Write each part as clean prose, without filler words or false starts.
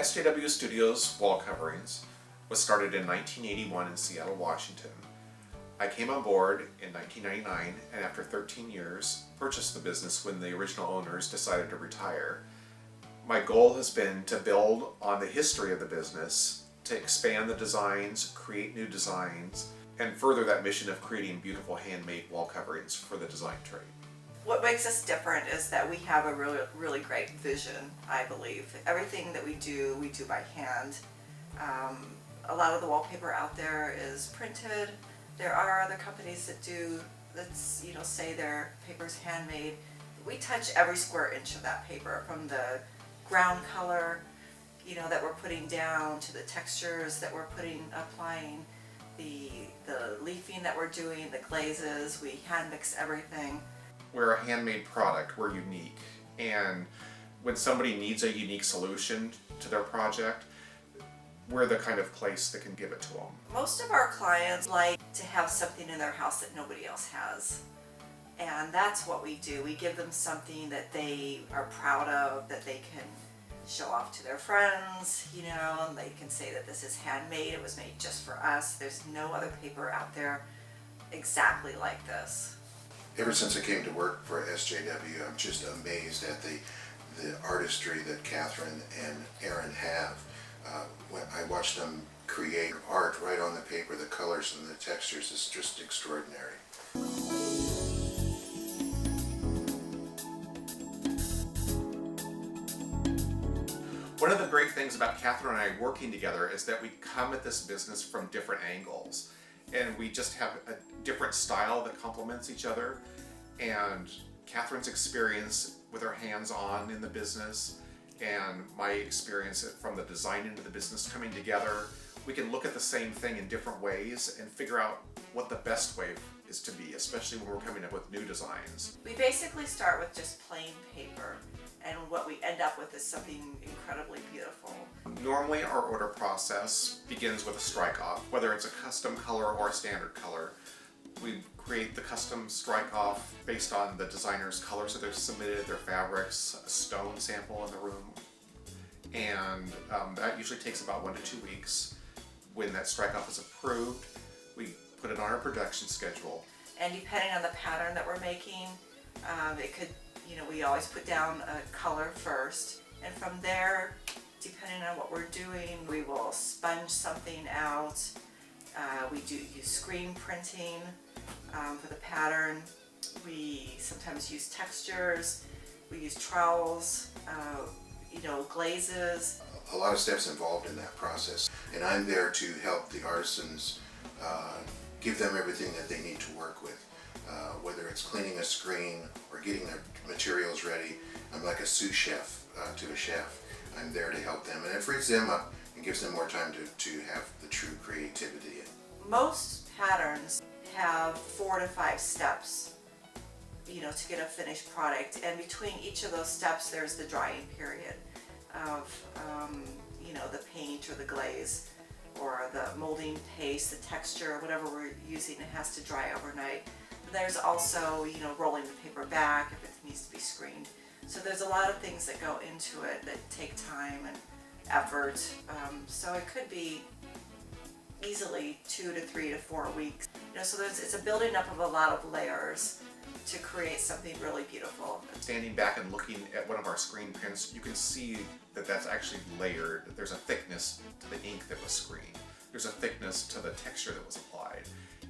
SJW Studios wall coverings was started in 1981 in Seattle, Washington. I came on board in 1999 and after 13 years purchased the business when the original owners decided to retire. My goal has been to build on the history of the business, to expand the designs, create new designs, and further that mission of creating beautiful handmade wall coverings for the design trade. What makes us different is that we have a really great vision, I believe. Everything that we do by hand. A lot of the wallpaper out there is printed. There are other companies that do, say their paper's handmade. We touch every square inch of that paper, from the ground color, that we're putting down, to the textures that we're applying, the leafing that we're doing, the glazes. We hand mix everything. We're a handmade product, we're unique, and when somebody needs a unique solution to their project, we're the kind of place that can give it to them. Most of our clients like to have something in their house that nobody else has, and that's what we do. We give them something that they are proud of, that they can show off to their friends, and they can say that this is handmade, it was made just for us. There's no other paper out there exactly like this. Ever since I came to work for SJW, I'm just amazed at the artistry that Catherine and Aaron have. When I watch them create art right on the paper, the colors and the textures is just extraordinary. One of the great things about Catherine and I working together is that we come at this business from different angles, and we just have a different style that complements each other. And Catherine's experience with her hands-on in the business and my experience from the design into the business coming together, we can look at the same thing in different ways and figure out what the best way is to be, especially when we're coming up with new designs. We basically start with just plain paper, and what we end up with is something incredibly beautiful. Normally our order process begins with a strike-off, whether it's a custom color or a standard color. We create the custom strike-off based on the designer's colors that they've submitted, their fabrics, a stone sample in the room, and that usually takes about 1 to 2 weeks. When that strike-off is approved, we put it on our production schedule. And depending on the pattern that we're making, it could, we always put down a color first, and from there, depending on what we're doing, we will sponge something out. We do use screen printing for the pattern. We sometimes use textures. We use trowels, glazes. A lot of steps involved in that process, and I'm there to help the artisans, give them everything that they need to work with. Whether it's cleaning a screen or getting their materials ready, I'm like a sous chef to a chef. I'm there to help them, and it frees them up and gives them more time to have the true creativity. Most patterns have 4 to 5 steps, to get a finished product, and between each of those steps there's the drying period of, the paint or the glaze or the molding paste, the texture, whatever we're using. It has to dry overnight. There's also, rolling the paper back if it needs to be screened. So there's a lot of things that go into it that take time and effort. So it could be easily 2 to 3 to 4 weeks. So it's a building up of a lot of layers to create something really beautiful. Standing back and looking at one of our screen prints, you can see that that's actually layered. There's a thickness to the ink that was screened. There's a thickness to the texture that was applied.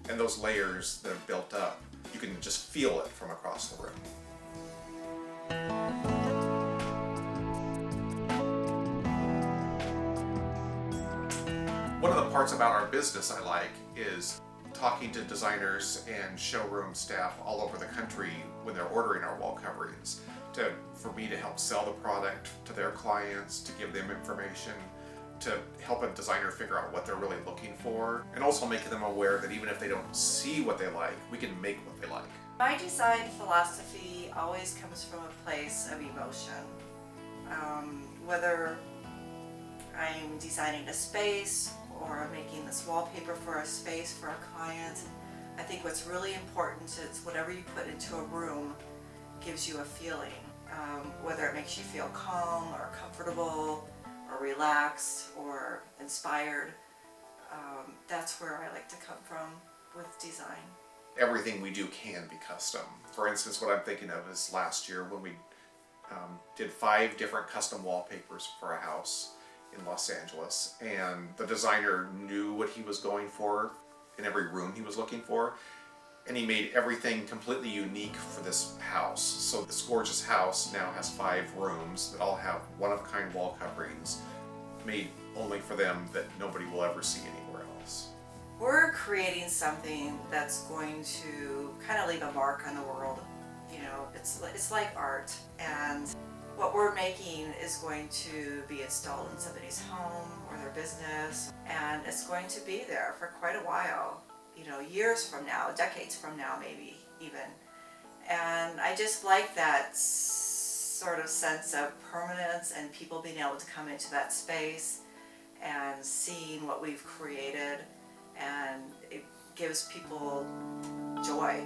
And those layers that have built up, you can just feel it from across the room. One of the parts about our business I like is talking to designers and showroom staff all over the country when they're ordering our wall coverings, for me to help sell the product to their clients, to give them information, to help a designer figure out what they're really looking for, and also making them aware that even if they don't see what they like, we can make what they like. My design philosophy always comes from a place of emotion. Whether I'm designing a space or I'm making this wallpaper for a space for a client, I think what's really important is whatever you put into a room gives you a feeling, whether it makes you feel calm or comfortable or relaxed or inspired. That's where I like to come from with design. Everything we do can be custom. For instance, what I'm thinking of is last year when we did 5 different custom wallpapers for a house in Los Angeles, and the designer knew what he was going for in every room he was looking for, and he made everything completely unique for this house. So this gorgeous house now has 5 rooms that all have one-of-a-kind wall coverings made only for them that nobody will ever see anywhere else. We're creating something that's going to kind of leave a mark on the world. You know, it's like art, and what we're making is going to be installed in somebody's home or their business, and it's going to be there for quite a while, you know, years from now, decades from now maybe even. And I just like that sort of sense of permanence and people being able to come into that space and seeing what we've created, and it gives people joy.